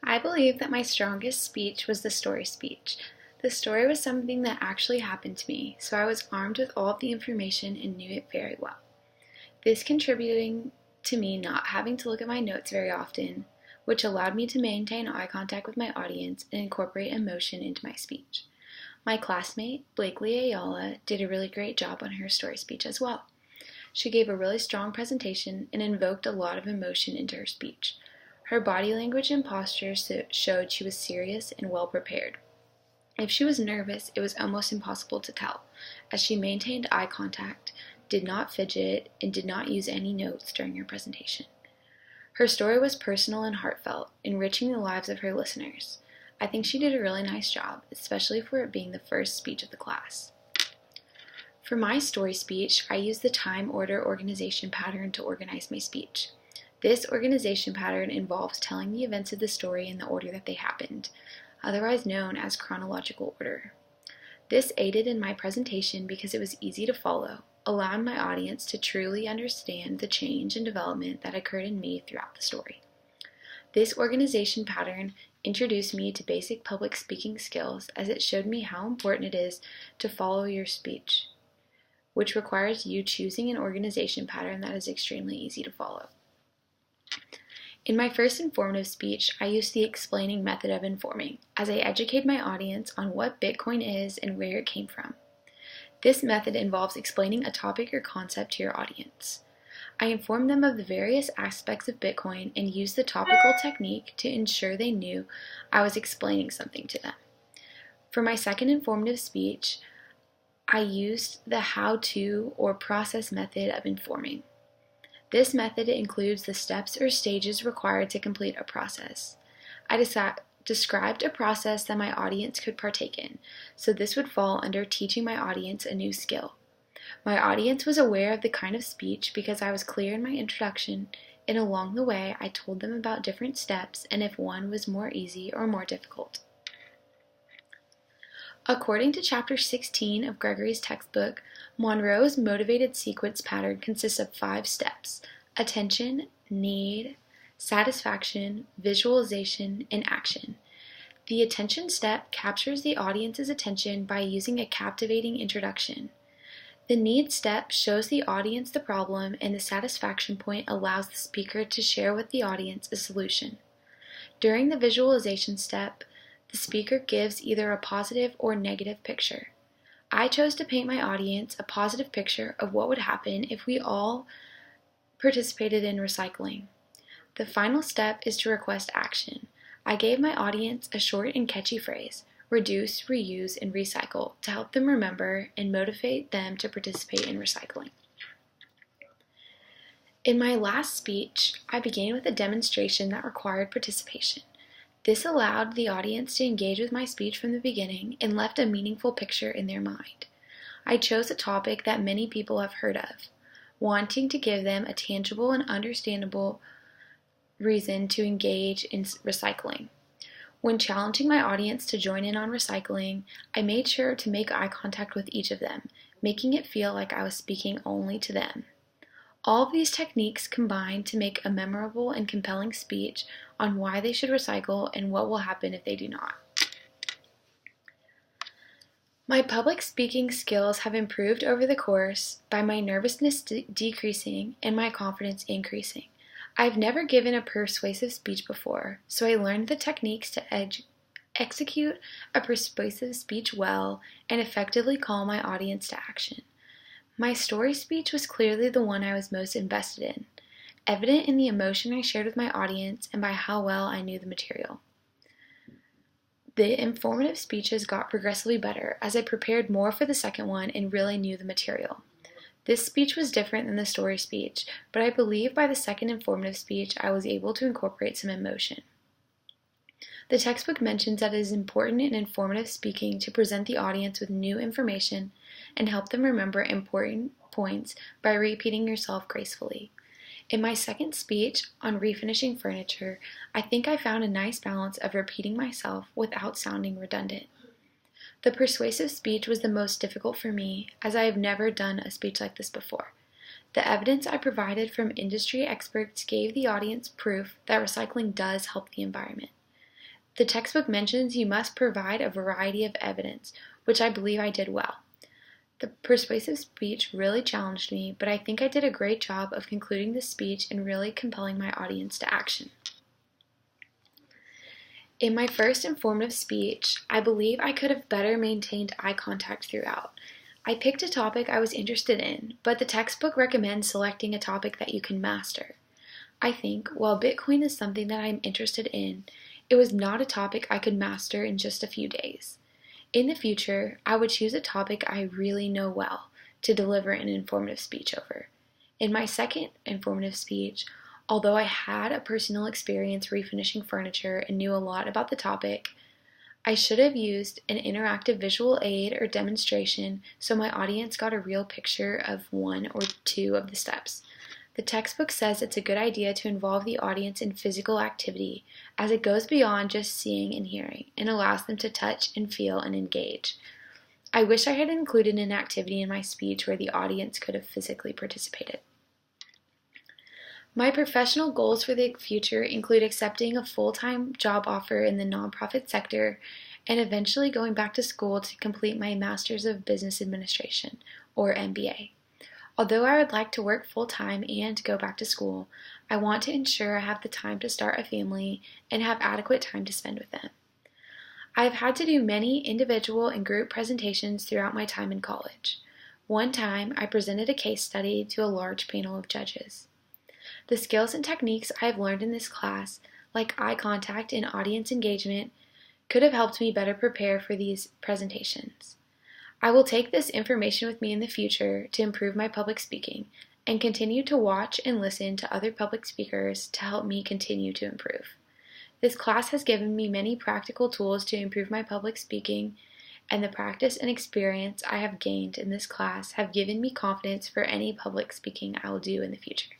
I believe that my strongest speech was the story speech. The story was something that actually happened to me, so I was armed with all of the information and knew it very well. This contributing to me not having to look at my notes very often, which allowed me to maintain eye contact with my audience and incorporate emotion into my speech. My classmate, Blakely Ayala, did a really great job on her story speech as well. She gave a really strong presentation and invoked a lot of emotion into her speech. Her body language and posture showed she was serious and well prepared. If she was nervous, it was almost impossible to tell, as she maintained eye contact, did not fidget, and did not use any notes during her presentation. Her story was personal and heartfelt, enriching the lives of her listeners. I think she did a really nice job, especially for it being the first speech of the class. For my story speech, I used the time order organization pattern to organize my speech. This organization pattern involves telling the events of the story in the order that they happened, otherwise known as chronological order. This aided in my presentation because it was easy to follow, allowing my audience to truly understand the change and development that occurred in me throughout the story. This organization pattern introduced me to basic public speaking skills, as it showed me how important it is to follow your speech, which requires you choosing an organization pattern that is extremely easy to follow. In my first informative speech, I used the explaining method of informing, as I educate my audience on what Bitcoin is and where it came from. This method involves explaining a topic or concept to your audience. I inform them of the various aspects of Bitcoin and use the topical technique to ensure they knew I was explaining something to them. For my second informative speech, I used the how-to or process method of informing. This method includes the steps or stages required to complete a process. I described a process that my audience could partake in, so this would fall under teaching my audience a new skill. My audience was aware of the kind of speech because I was clear in my introduction, and along the way I told them about different steps and if one was more easy or more difficult. According to Chapter 16 of Gregory's textbook, Monroe's motivated sequence pattern consists of 5 steps: attention, need, satisfaction, visualization, and action. The attention step captures the audience's attention by using a captivating introduction. The need step shows the audience the problem, and the satisfaction point allows the speaker to share with the audience a solution. During the visualization step, the speaker gives either a positive or negative picture. I chose to paint my audience a positive picture of what would happen if we all participated in recycling. The final step is to request action. I gave my audience a short and catchy phrase: reduce, reuse, and recycle, to help them remember and motivate them to participate in recycling. In my last speech, I began with a demonstration that required participation. This allowed the audience to engage with my speech from the beginning and left a meaningful picture in their mind. I chose a topic that many people have heard of, wanting to give them a tangible and understandable reason to engage in recycling. When challenging my audience to join in on recycling, I made sure to make eye contact with each of them, making it feel like I was speaking only to them. All of these techniques combined to make a memorable and compelling speech on why they should recycle and what will happen if they do not. My public speaking skills have improved over the course by my nervousness decreasing and my confidence increasing. I've never given a persuasive speech before, so I learned the techniques to execute a persuasive speech well and effectively call my audience to action. My story speech was clearly the one I was most invested in, evident in the emotion I shared with my audience and by how well I knew the material. The informative speeches got progressively better as I prepared more for the second one and really knew the material. This speech was different than the story speech, but I believe by the second informative speech I was able to incorporate some emotion. The textbook mentions that it is important in informative speaking to present the audience with new information and help them remember important points by repeating yourself gracefully. In my second speech on refinishing furniture, I think I found a nice balance of repeating myself without sounding redundant. The persuasive speech was the most difficult for me, as I have never done a speech like this before. The evidence I provided from industry experts gave the audience proof that recycling does help the environment. The textbook mentions you must provide a variety of evidence, which I believe I did well. The persuasive speech really challenged me, but I think I did a great job of concluding the speech and really compelling my audience to action. In my first informative speech, I believe I could have better maintained eye contact throughout. I picked a topic I was interested in, but the textbook recommends selecting a topic that you can master. I think, while Bitcoin is something that I'm interested in, it was not a topic I could master in just a few days. In the future, I would choose a topic I really know well to deliver an informative speech over. In my second informative speech, although I had a personal experience refinishing furniture and knew a lot about the topic, I should have used an interactive visual aid or demonstration so my audience got a real picture of one or two of the steps. The textbook says it's a good idea to involve the audience in physical activity, as it goes beyond just seeing and hearing and allows them to touch and feel and engage. I wish I had included an activity in my speech where the audience could have physically participated. My professional goals for the future include accepting a full-time job offer in the nonprofit sector and eventually going back to school to complete my Master's of Business Administration, or MBA. Although I would like to work full-time and go back to school, I want to ensure I have the time to start a family and have adequate time to spend with them. I've had to do many individual and group presentations throughout my time in college. One time, I presented a case study to a large panel of judges. The skills and techniques I have learned in this class, like eye contact and audience engagement, could have helped me better prepare for these presentations. I will take this information with me in the future to improve my public speaking and continue to watch and listen to other public speakers to help me continue to improve. This class has given me many practical tools to improve my public speaking, and the practice and experience I have gained in this class have given me confidence for any public speaking I will do in the future.